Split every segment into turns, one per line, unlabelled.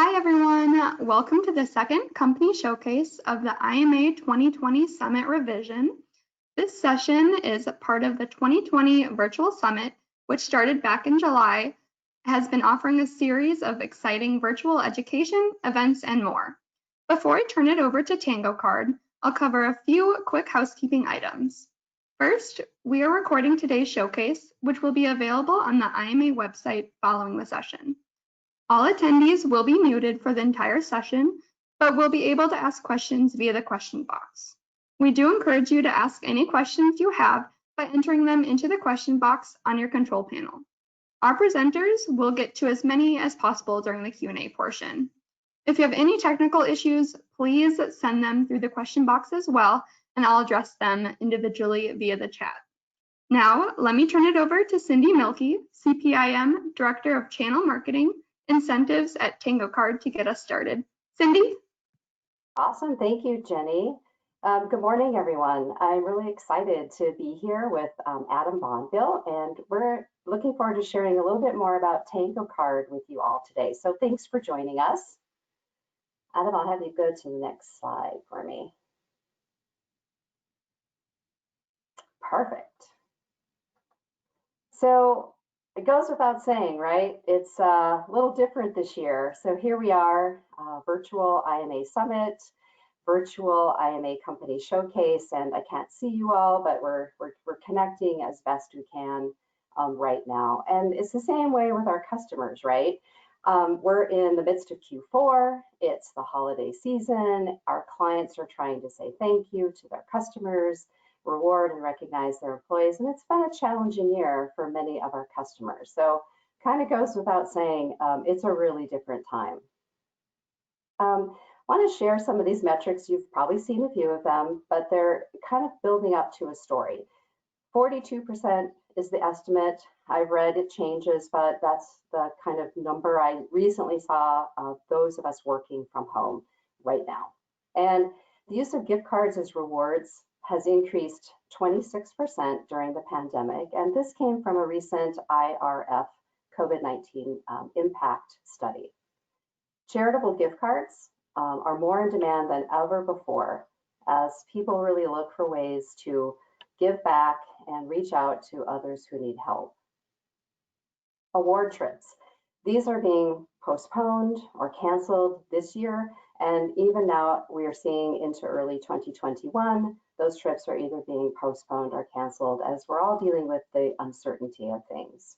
Hi everyone, welcome to the second company showcase of the IMA 2020 Summit Revision. This session is part of the 2020 Virtual Summit, which started back in July, has been offering a series of exciting virtual education, events, and more. Before I turn it over to Tango Card, I'll cover a few quick housekeeping items. First, we are recording today's showcase, which will be available on the IMA website following the session. All attendees will be muted for the entire session, but will be able to ask questions via the question box. We do encourage you to ask any questions you have by entering them into the question box on your control panel. Our presenters will get to as many as possible during the Q&A portion. If you have any technical issues, please send them through the question box as well, and I'll address them individually via the chat. Now, let me turn it over to Cindy Milkey, CPIM Director of Channel Marketing Incentives at Tango Card, to get us started. Cindy?
Awesome, thank you, Jenny. Good morning, everyone. I'm really excited to be here with Adam Bonville, and we're looking forward to sharing a little bit more about Tango Card with you all today. So thanks for joining us. Adam, I'll have you go to the next slide for me. Perfect. So it goes without saying, right? It's a little different this year. So here we are, virtual IMA Summit, virtual IMA Company Showcase, and I can't see you all, but we're connecting as best we can right now. And it's the same way with our customers, right? We're in the midst of Q4. It's the holiday season. Our clients are trying to say thank you to their customers, reward and recognize their employees, and it's been a challenging year for many of our customers. So kind of goes without saying, it's a really different time. Want to share some of these metrics. You've probably seen a few of them, but they're kind of building up to a story. 42% is the estimate. I've read it changes, but that's the kind of number I recently saw of those of us working from home right now. And the use of gift cards as rewards has increased 26% during the pandemic, and this came from a recent IRF COVID-19 impact study. Charitable gift cards are more in demand than ever before, as people really look for ways to give back and reach out to others who need help. Award trips. These are being postponed or canceled this year, and even now we are seeing into early 2021, those trips are either being postponed or canceled as we're all dealing with the uncertainty of things.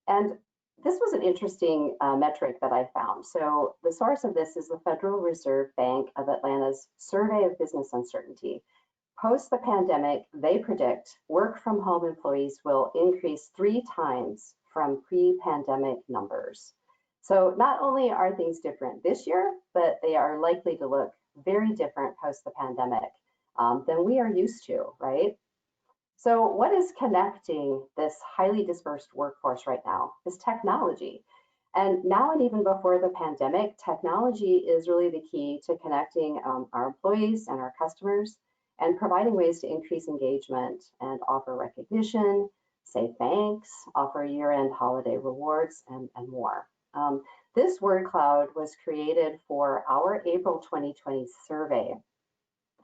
And this was an interesting metric that I found. So the source of this is the Federal Reserve Bank of Atlanta's Survey of Business Uncertainty. Post the pandemic, they predict work from home employees will increase 3 times from pre-pandemic numbers. So not only are things different this year, but they are likely to look very different post the pandemic than we are used to, right? So what is connecting this highly dispersed workforce right now is technology. And now and even before the pandemic, technology is really the key to connecting our employees and our customers and providing ways to increase engagement and offer recognition, say thanks, offer year-end holiday rewards, and more. This word cloud was created for our April 2020 survey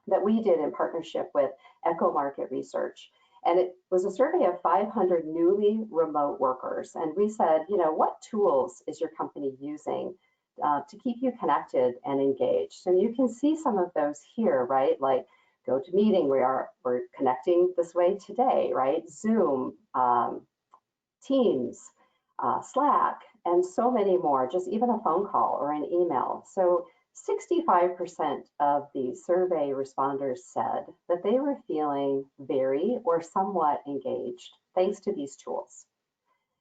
that we did in partnership with Echo Market Research. And it was a survey of 500 newly remote workers. And we said, you know, what tools is your company using to keep you connected and engaged? And you can see some of those here, right? Like GoToMeeting, we're connecting this way today, right? Zoom, Teams, Slack, and so many more, just even a phone call or an email. So 65% of the survey responders said that they were feeling very or somewhat engaged thanks to these tools.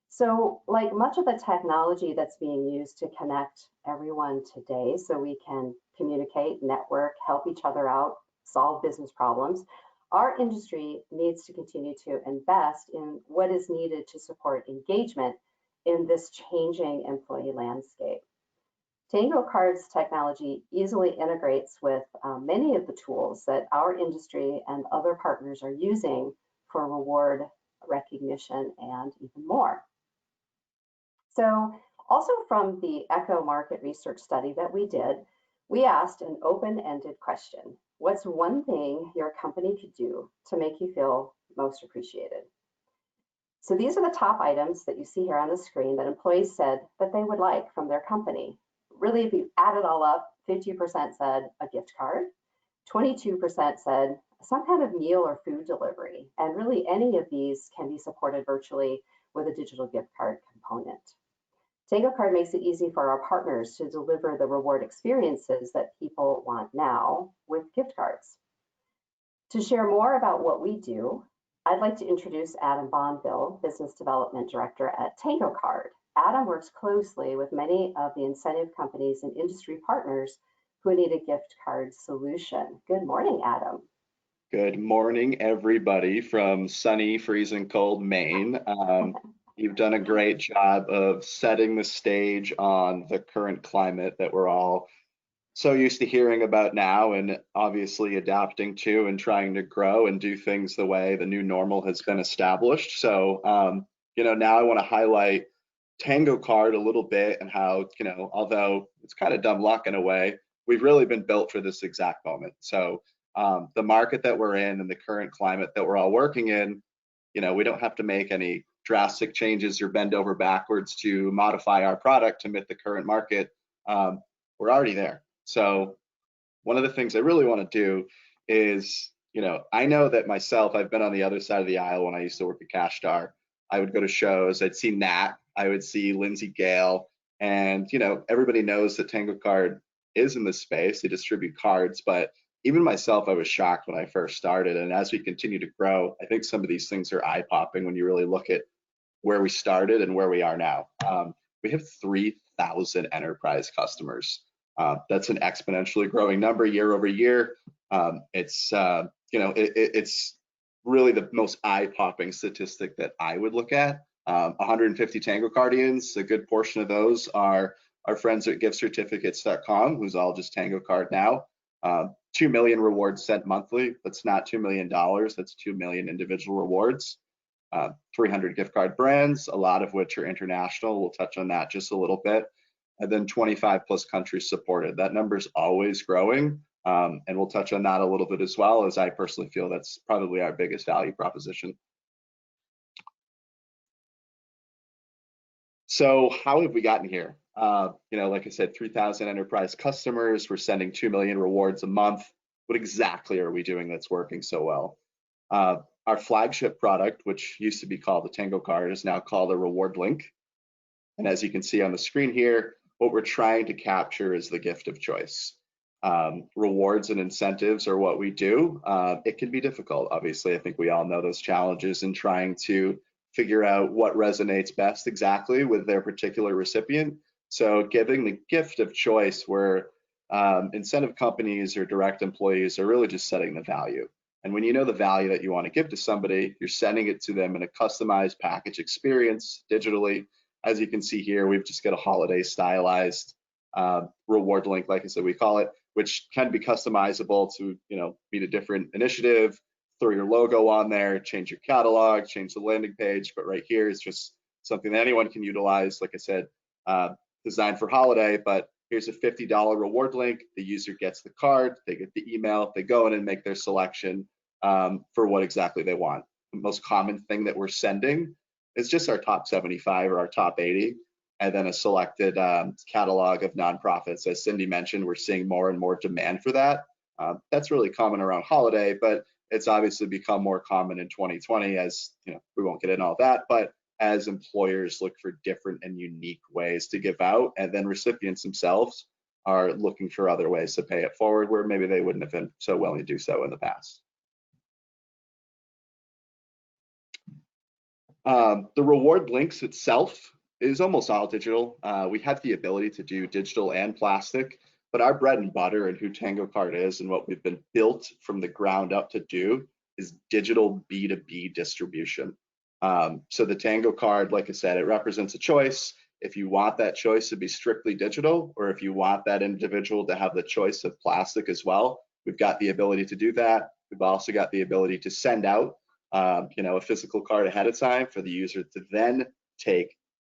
So like much of the technology that's being used to connect everyone today so we can communicate, network, help each other out, solve business problems, our industry needs to continue to invest in what is needed to support engagement in this changing employee landscape. Tango Card's technology easily integrates with many of the tools that our industry and other partners are using for reward recognition and even more. So Also from the Echo market research study that we did, we asked an open-ended question. What's one thing your company could do to make you feel most appreciated? So these are the top items that you see here on the screen that employees said that they would like from their company. Really, if you add it all up, 50% said a gift card, 22% said some kind of meal or food delivery. And really any of these can be supported virtually with a digital gift card component. Tango Card makes it easy for our partners to deliver the reward experiences that people want now with gift cards. To share more about what we do, I'd like to introduce Adam Bonville, Business Development Director at Tango Card. Adam works closely with many of the incentive companies and industry partners who need a gift card solution. Good morning, Adam.
Good morning, everybody from sunny, freezing cold Maine. You've done a great job of setting the stage on the current climate that we're all so used to hearing about now, and obviously adapting to and trying to grow and do things the way the new normal has been established. So, now I want to highlight Tango Card a little bit and how, although it's kind of dumb luck in a way, we've really been built for this exact moment. So the market that we're in and the current climate that we're all working in, we don't have to make any drastic changes or bend over backwards to modify our product to meet the current market. We're already there. So one of the things I really want to do is, I know that myself, I've been on the other side of the aisle when I used to work at Cash Star. I would go to shows, I'd see Nat, I would see Lindsay Gale, and everybody knows that Tango Card is in this space. They distribute cards, but even myself, I was shocked when I first started. And as we continue to grow, I think some of these things are eye-popping when you really look at where we started and where we are now. We have 3,000 enterprise customers. That's an exponentially growing number year over year. It's really the most eye-popping statistic that I would look at. 150 Tango Cardians, a good portion of those are our friends at giftcertificates.com, who's all just Tango Card now. 2 million rewards sent monthly. That's not $2 million. That's 2 million individual rewards. 300 gift card brands, a lot of which are international. We'll touch on that just a little bit. And then 25 plus countries supported. That number is always growing. And we'll touch on that a little bit as well, as I personally feel that's probably our biggest value proposition. So how have we gotten here? Like I said, 3,000 enterprise customers. We're sending 2 million rewards a month. What exactly are we doing that's working so well? Our flagship product, which used to be called the Tango Card, is now called a Reward Link. And as you can see on the screen here, what we're trying to capture is the gift of choice. Rewards and incentives are what we do. It can be difficult, obviously. I think we all know those challenges in trying to figure out what resonates best exactly with their particular recipient. So giving the gift of choice where incentive companies or direct employees are really just setting the value. And when you know the value that you want to give to somebody, you're sending it to them in a customized package experience digitally. As you can see here, we've just got a holiday stylized reward link, like I said, we call it, which can be customizable to meet a different initiative. Throw your logo on there, change your catalog, change the landing page. But right here is just something that anyone can utilize. Like I said, designed for holiday, but here's a $50 reward link. The user gets the card, they get the email, they go in and make their selection for what exactly they want. The most common thing that we're sending is just our top 75 or our top 80, and then a selected catalog of nonprofits. As Cindy mentioned, we're seeing more and more demand for that. That's really common around holiday, but it's obviously become more common in 2020 as, we won't get into all that, but as employers look for different and unique ways to give out, and then recipients themselves are looking for other ways to pay it forward where maybe they wouldn't have been so willing to do so in the past. The reward links itself is almost all digital. We have the ability to do digital and plastic, but our bread and butter and who Tango Card is and what we've been built from the ground up to do is digital B2B distribution. So the Tango Card, like I said, it represents a choice. If you want that choice to be strictly digital, or if you want that individual to have the choice of plastic as well, we've got the ability to do that. We've also got the ability to send out a physical card ahead of time for the user to then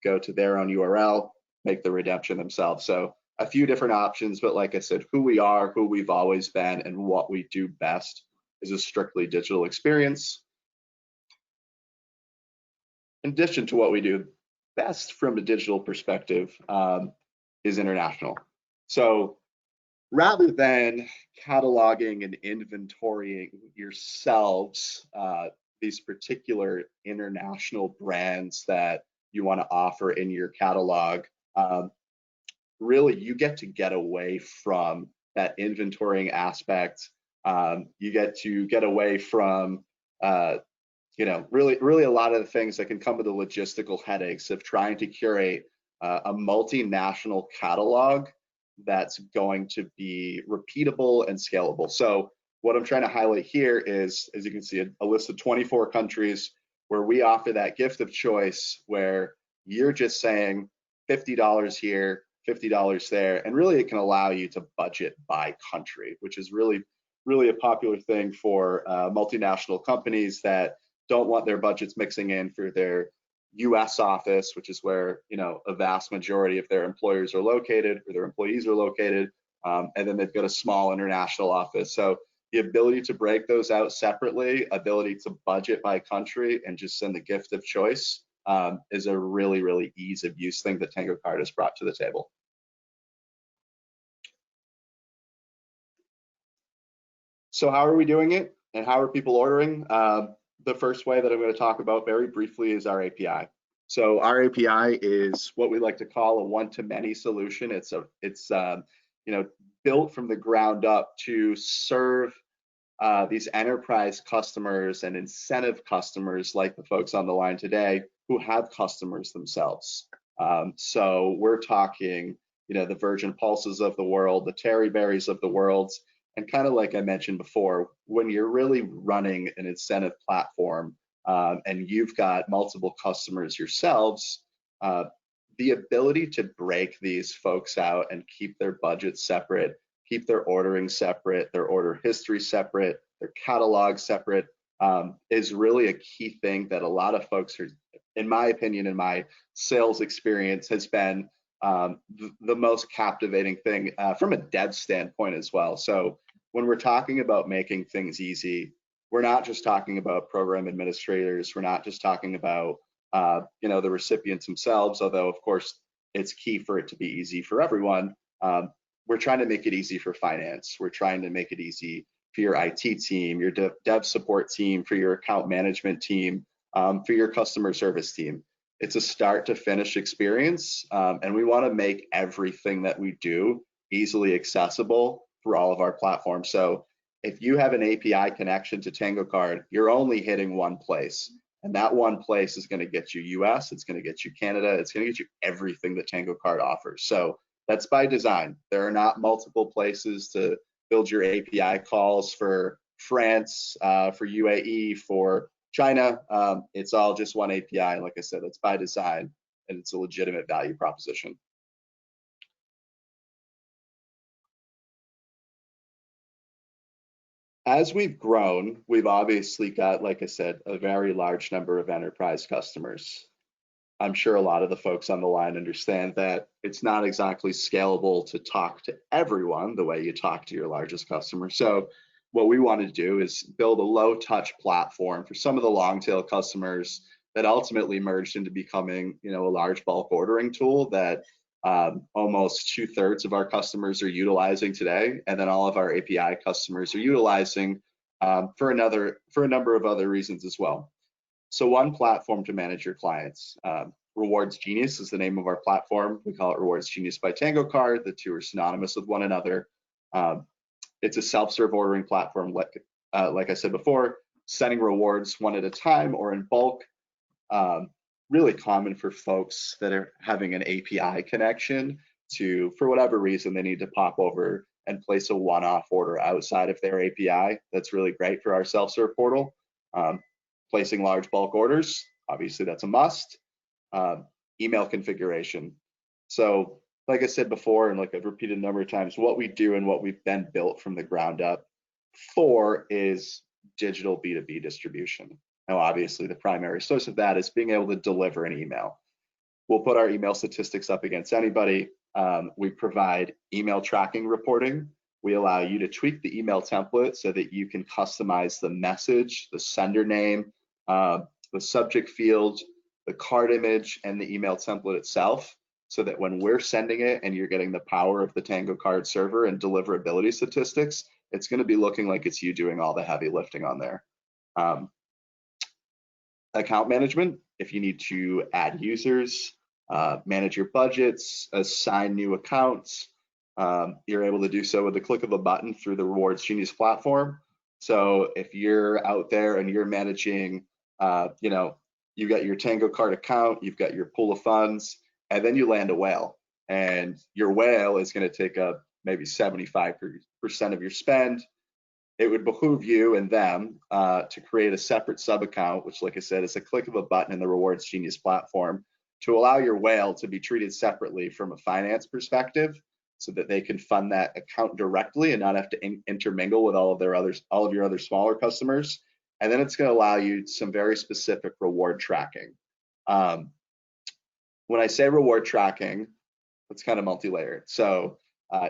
go to their own URL, make the redemption themselves. So a few different options, but like I said, who we are, who we've always been, and what we do best is a strictly digital experience. In addition to what we do best from a digital perspective, is international. So rather than cataloging and inventorying yourselves, these particular international brands that you want to offer in your catalog, really you get away from that inventorying aspect. You get away from really a lot of the things that can come with the logistical headaches of trying to curate a multinational catalog that's going to be repeatable and scalable. So what I'm trying to highlight here is, as you can see, a list of 24 countries where we offer that gift of choice, where you're just saying $50 here, $50 there, and really it can allow you to budget by country, which is really a popular thing for multinational companies that don't want their budgets mixing in for their US office, which is where a vast majority of their employers are located, or their employees are located, and then they've got a small international office. So the ability to break those out separately, ability to budget by country, and just send the gift of choice is a really ease of use thing that Tango Card has brought to the table. So how are we doing it, and how are people ordering? The first way that I'm going to talk about very briefly is our API. So our API is what we like to call a one-to-many solution. It's built from the ground up to serve these enterprise customers and incentive customers, like the folks on the line today who have customers themselves. So we're talking, the Virgin Pulses of the world, the Terry Berries of the world. And kind of like I mentioned before, when you're really running an incentive platform and you've got multiple customers yourselves, the ability to break these folks out and keep their budgets separate, keep their ordering separate, their order history separate, their catalog separate, is really a key thing that a lot of folks are, in my opinion, in my sales experience, has been the most captivating thing from a dev standpoint as well. So when we're talking about making things easy, we're not just talking about program administrators. We're not just talking about the recipients themselves, although of course it's key for it to be easy for everyone. We're trying to make it easy for finance. We're trying to make it easy for your IT team, your dev support team, for your account management team, for your customer service team. It's a start to finish experience, and we want to make everything that we do easily accessible through all of our platforms. So if you have an API connection to Tango Card, you're only hitting one place, and that one place is going to get you US, it's going to get you Canada, it's going to get you everything that Tango Card offers. So that's by design. There are not multiple places to build your API calls for France, for UAE, for China. It's all just one API. Like I said, it's by design, and it's a legitimate value proposition. As we've grown, we've obviously got, like I said, a very large number of enterprise customers. I'm sure a lot of the folks on the line understand that it's not exactly scalable to talk to everyone the way you talk to your largest customer. So what we want to do is build a low touch platform for some of the long tail customers that ultimately merged into becoming, a large bulk ordering tool that almost 2/3 of our customers are utilizing today, and then all of our API customers are utilizing for a number of other reasons as well. So one platform to manage your clients. Rewards Genius is the name of our platform. We call it Rewards Genius by Tango Card. The two are synonymous with one another. It's a self-serve ordering platform, like I said before, sending rewards one at a time or in bulk. Really common for folks that are having an API connection to, for whatever reason, they need to pop over and place a one-off order outside of their API. That's really great for our self-serve portal. Placing large bulk orders, obviously that's a must. Email configuration. So like I said before, and like I've repeated a number of times, what we do and what we've been built from the ground up for is digital B2B distribution. Now, obviously the primary source of that is being able to deliver an email. we'll put our email statistics up against anybody. We provide email tracking reporting. We allow you to tweak the email template so that you can customize the message, the sender name, the subject field, the card image, and the email template itself, so that when we're sending it and you're getting the power of the Tango card server and deliverability statistics, it's going to be looking like it's you doing all the heavy lifting on there. Account management, if you need to add users, manage your budgets, assign new accounts, you're able to do so with the click of a button through the Rewards Genius platform. So if you're out there and you're managing, you've got your Tango card account, you've got your pool of funds, and then you land a whale, and your whale is going to take up maybe 75% of your spend. It would behoove you and them to create a separate sub account, which, like I said, is a click of a button in the Rewards Genius platform, to allow your whale to be treated separately from a finance perspective, so that they can fund that account directly and not have to intermingle with all of your other smaller customers. And then it's going to allow you some very specific reward tracking. When I say reward tracking, it's kind of multi-layered. So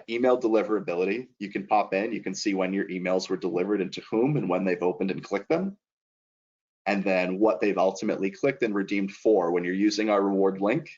email deliverability, you can pop in, you can see when your emails were delivered and to whom and when they've opened and clicked them, and then what they've ultimately clicked and redeemed for. When you're using our reward link,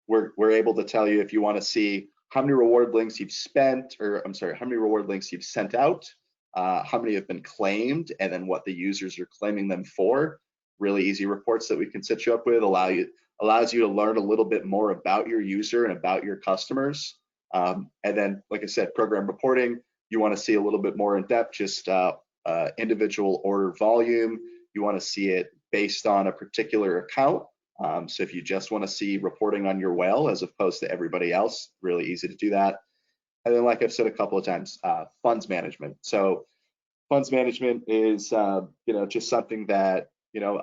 we're able to tell you if you want to see how many reward links you've spent, or I'm sorry, how many reward links you've sent out, how many have been claimed, and then what the users are claiming them for. Really easy reports that we can set you up with, allows you to learn a little bit more about your user and about your customers. And then, like I said, program reporting, you want to see a little bit more in depth, just individual order volume. You want to see it based on a particular account. So if you just want to see reporting on your whale as opposed to everybody else, really easy to do that. And then, like I've said a couple of times, funds management. So funds management is, just something that,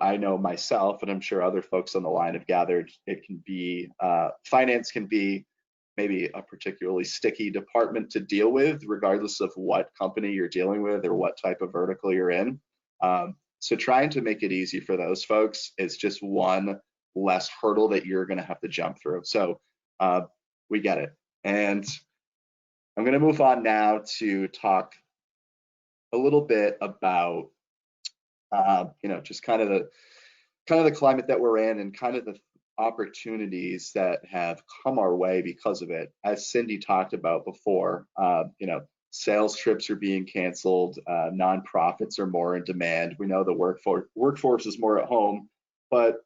I know myself, and I'm sure other folks on the line have gathered. It can be, finance can be maybe a particularly sticky department to deal with, regardless of what company you're dealing with or what type of vertical you're in. So trying to make it easy for those folks is just one less hurdle that you're going to have to jump through. So we get it. And I'm going to move on now to talk a little bit about, just kind of the climate that we're in, and kind of the opportunities that have come our way because of it. As Cindy talked about before, sales trips are being canceled, nonprofits are more in demand. We know the workforce is more at home, but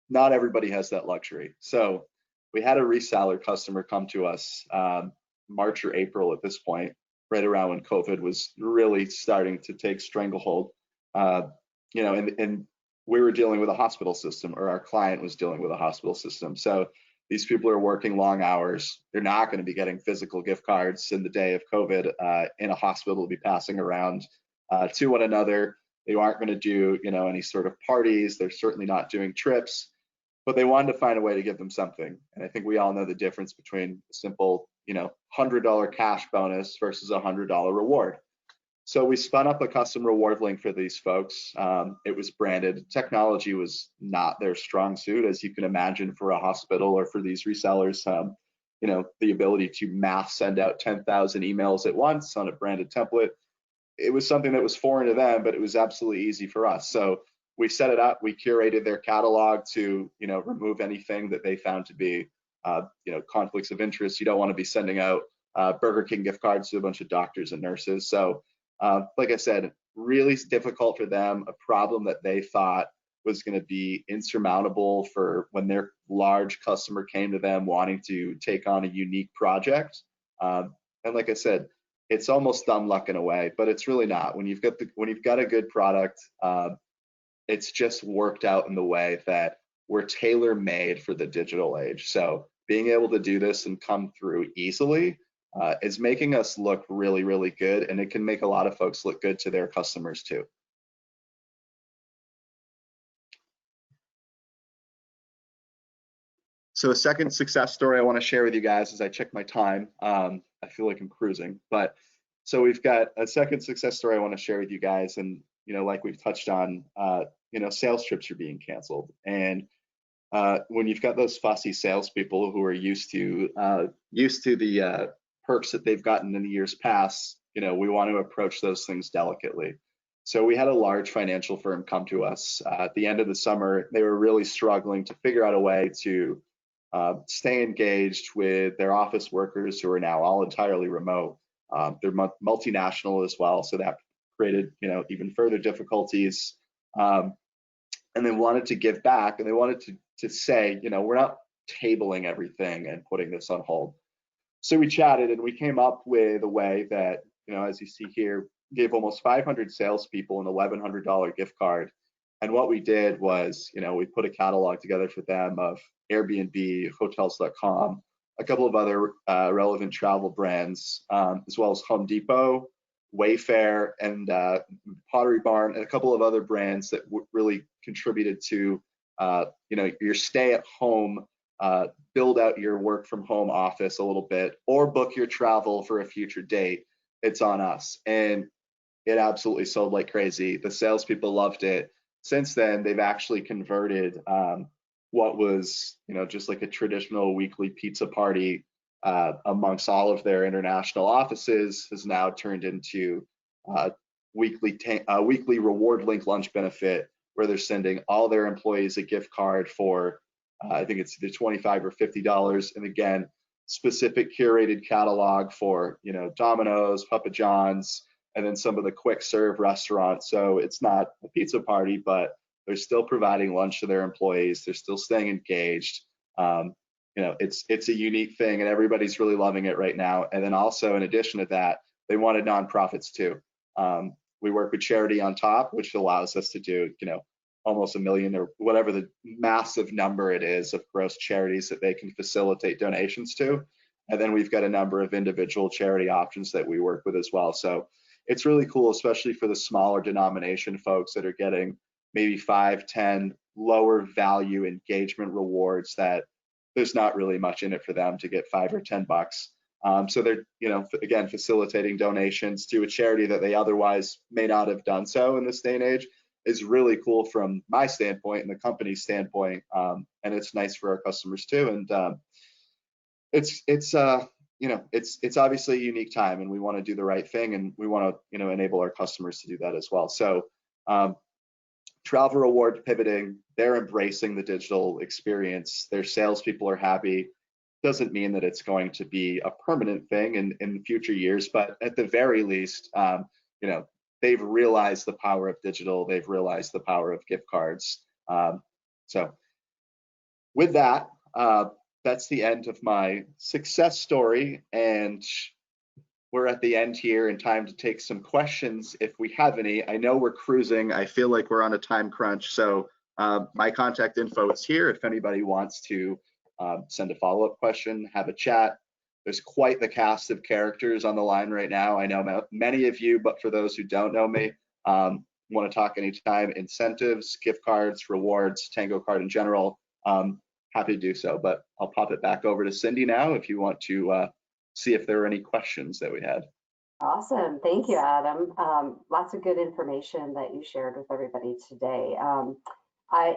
not everybody has that luxury. So we had a reseller customer come to us March or April at this point, right around when COVID was really starting to take stranglehold. And we were dealing with a hospital system, or our client was dealing with a hospital system. So these people are working long hours. They're not going to be getting physical gift cards in the day of COVID in a hospital to be passing around to one another. They aren't going to do, any sort of parties. They're certainly not doing trips, but they wanted to find a way to give them something. And I think we all know the difference between a simple, $100 cash bonus versus a $100 reward. So we spun up a custom reward link for these folks. It was branded. Technology was not their strong suit, as you can imagine, for a hospital or for these resellers. The ability to mass send out 10,000 emails at once on a branded template, it was something that was foreign to them, but it was absolutely easy for us. So we set it up. We curated their catalog to, remove anything that they found to be, conflicts of interest. You don't want to be sending out Burger King gift cards to a bunch of doctors and nurses. So like I said, really difficult for them, a problem that they thought was going to be insurmountable for when their large customer came to them wanting to take on a unique project. And like I said, it's almost dumb luck in a way, but it's really not. When you've got a good product, it's just worked out in the way that we're tailor-made for the digital age. So being able to do this and come through easily is making us look really, really good, and it can make a lot of folks look good to their customers too. So a second success story I want to share with you guys as I check my time. I feel like I'm cruising, but so we've got a second success story I want to share with you guys, and like we've touched on, sales trips are being canceled, and when you've got those fussy salespeople who are used to the perks that they've gotten in the years past, we want to approach those things delicately. So we had a large financial firm come to us at the end of the summer. They were really struggling to figure out a way to stay engaged with their office workers who are now all entirely remote. They're multinational as well, so that created even further difficulties. And they wanted to give back, and they wanted to say, we're not tabling everything and putting this on hold. So we chatted, and we came up with a way that, as you see here, gave almost 500 salespeople an $1,100 gift card. And what we did was, we put a catalog together for them of Airbnb, hotels.com, a couple of other relevant travel brands, as well as Home Depot, Wayfair, and Pottery Barn, and a couple of other brands that really contributed to your stay at home, build out your work from home office a little bit, or book your travel for a future date. It's on us. And it absolutely sold like crazy. The salespeople loved it. Since then, they've actually converted what was just like a traditional weekly pizza party amongst all of their international offices has now turned into weekly reward link lunch benefit, where they're sending all their employees a gift card for I think it's either $25 or $50, and again, specific curated catalog for Domino's, Papa John's, and then some of the quick serve restaurants. So it's not a pizza party, but they're still providing lunch to their employees. They're still staying engaged. It's a unique thing, and everybody's really loving it right now. And then also, in addition to that, they wanted nonprofits too. We work with charity on top, which allows us to do almost 1 million or whatever the massive number it is of gross charities that they can facilitate donations to. And then we've got a number of individual charity options that we work with as well. So it's really cool, especially for the smaller denomination folks that are getting maybe 5, 10 lower value engagement rewards that there's not really much in it for them to get $5 or $10. So they're, again, facilitating donations to a charity that they otherwise may not have done so in this day and age is really cool from my standpoint and the company's standpoint. And it's nice for our customers too. And it's obviously a unique time, and we want to do the right thing, and we want to enable our customers to do that as well. So Travel Reward pivoting, they're embracing the digital experience. Their salespeople are happy. Doesn't mean that it's going to be a permanent thing in future years, but at the very least, they've realized the power of digital. They've realized the power of gift cards. So with that, that's the end of my success story, and we're at the end here and time to take some questions if we have any. I know we're cruising. I feel like we're on a time crunch, so my contact info is here if anybody wants to send a follow-up question, have a chat. There's quite the cast of characters on the line right now. I know many of you, but for those who don't know me, want to talk anytime, incentives, gift cards, rewards, Tango card in general, happy to do so. But I'll pop it back over to Cindy now if you want to see if there are any questions that we had.
Awesome. Thank you, Adam. Lots of good information that you shared with everybody today.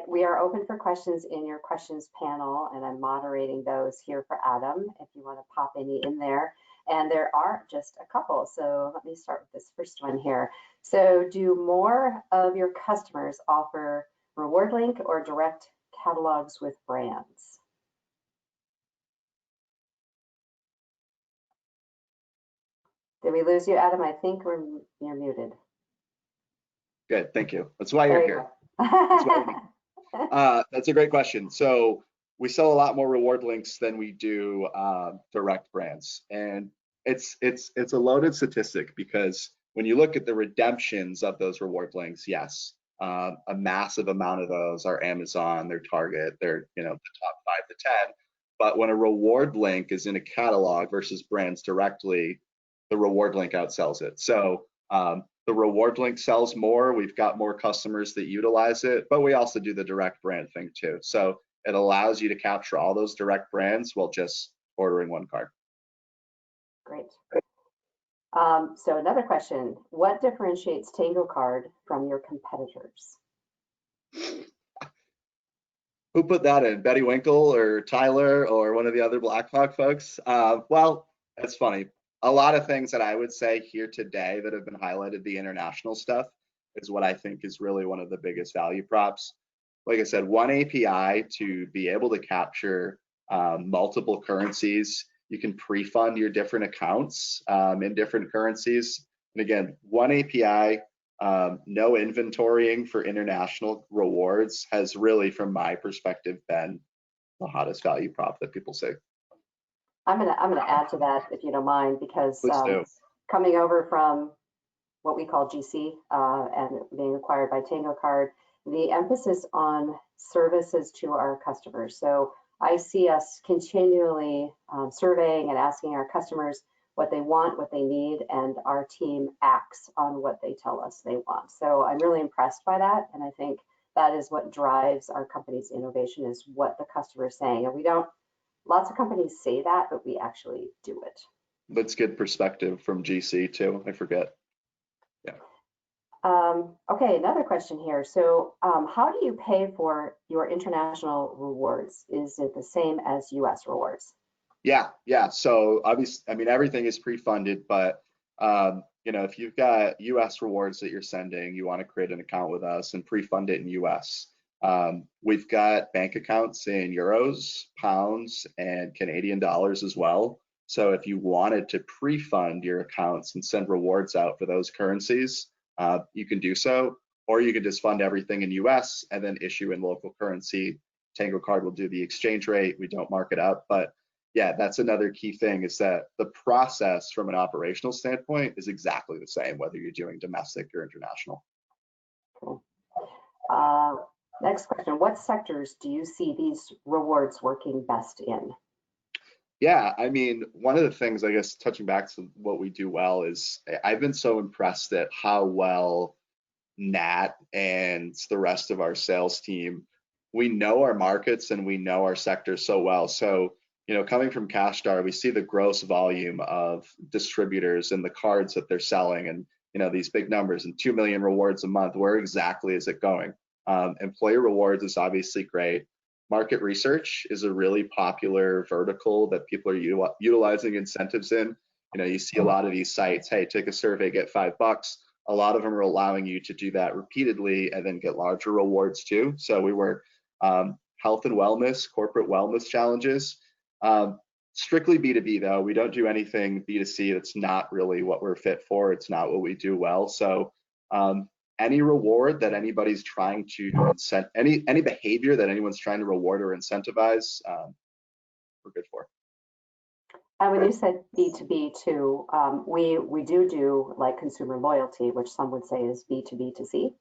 We are open for questions in your questions panel, and I'm moderating those here for Adam if you want to pop any in there. And there are just a couple. So let me start with this first one here. So do more of your customers offer reward link or direct catalogs with brands? Did we lose you, Adam? I think you're muted.
Good, thank you. That's why you're here. That's a great question. So we sell a lot more reward links than we do direct brands, and it's a loaded statistic, because when you look at the redemptions of those reward links, yes, a massive amount of those are Amazon, they're Target, they're the top 5 to 10. But when a reward link is in a catalog versus brands directly, the reward link outsells it. So the reward link sells more. We've got more customers that utilize it, but we also do the direct brand thing too. So it allows you to capture all those direct brands while just ordering one card.
Great. So another question, what differentiates Tango card from your competitors?
Who put that in? Betty Winkle or Tyler or one of the other Blackhawk folks? Well, that's funny. A lot of things that I would say here today that have been highlighted, the international stuff, is what I think is really one of the biggest value props. Like I said, one API to be able to capture multiple currencies. You can pre-fund your different accounts in different currencies. And again, one API, no inventorying for international rewards has really, from my perspective, been the hottest value prop that people say.
I'm gonna add to that if you don't mind, because
Please do.
coming over from what we call GC and being acquired by Tango Card, the emphasis on services to our customers. So I see us continually surveying and asking our customers what they want, what they need, and our team acts on what they tell us they want. So I'm really impressed by that, and I think that is what drives our company's innovation, is what the customer is saying. And we don't, lots of companies say that, but we actually do it.
That's good perspective from GC too. I forget. Yeah.
Okay, another question here. So how do you pay for your international rewards? Is it the same as US rewards?
Yeah. So obviously, I mean, everything is pre-funded, but if you've got US rewards that you're sending, you want to create an account with us and pre-fund it in US. We've got bank accounts in euros, pounds, and Canadian dollars as well. So if you wanted to pre-fund your accounts and send rewards out for those currencies, you can do so, or you can just fund everything in US and then issue in local currency. Tango Card will do the exchange rate. We don't mark it up, but yeah, that's another key thing, is that the process from an operational standpoint is exactly the same, whether you're doing domestic or international.
Cool. Next question, what sectors do you see these rewards working best in?
Yeah, I mean, one of the things, I guess, touching back to what we do well, is I've been so impressed at how well Nat and the rest of our sales team, we know our markets and we know our sectors so well. So, coming from CashStar, we see the gross volume of distributors and the cards that they're selling, and these big numbers and 2 million rewards a month. Where exactly is it going? Employee rewards is obviously great. Market research is a really popular vertical that people are utilizing incentives in. You see a lot of these sites, hey, take a survey, get $5. A lot of them are allowing you to do that repeatedly and then get larger rewards too. So we work health and wellness, corporate wellness challenges. Strictly B2B though, we don't do anything B2C. That's not really what we're fit for. It's not what we do well. So any reward that anybody's trying to incent, any behavior that anyone's trying to reward or incentivize, we're good for.
And when you said B2B too, we do like consumer loyalty, which some would say is B2B2C.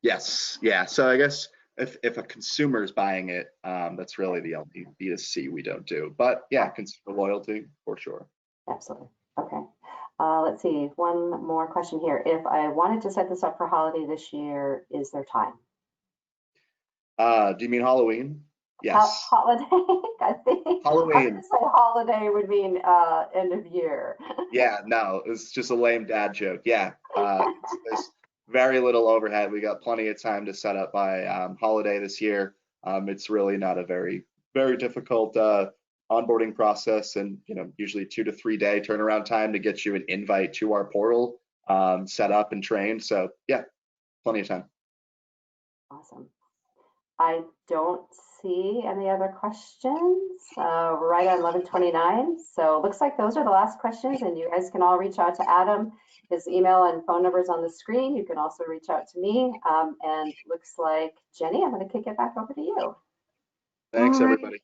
Yes, yeah. So I guess if a consumer is buying it, that's really the only B2C we don't do. But yeah, consumer loyalty for sure.
Absolutely. Okay. Let's see, one more question here. If I wanted to set this up for holiday this year, is there time?
Do you mean Halloween? Yes.
Holiday, I think.
Halloween.
I would say holiday would mean end of year.
Yeah, no, it's just a lame dad joke. Yeah, there's very little overhead. We got plenty of time to set up by holiday this year. It's really not a very difficult onboarding process, and usually 2 to 3 day turnaround time to get you an invite to our portal set up and trained. So yeah, plenty of time.
Awesome. I don't see any other questions. We're right at 11:29, so looks like those are the last questions, and you guys can all reach out to Adam. His email and phone number is on the screen. You can also reach out to me, and looks like, Jenny, I'm going to kick it back over to you.
Thanks, everybody.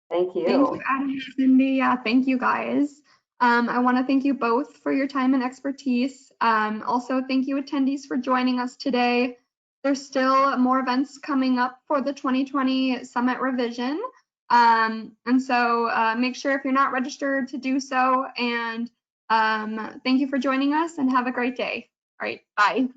Thank you.
Thank you, Adam and Cindy. Yeah, thank you guys. I want to thank you both for your time and expertise. Also, thank you attendees for joining us today. There's still more events coming up for the 2020 Summit Revision. And so make sure if you're not registered to do so. And thank you for joining us and have a great day. All right, bye.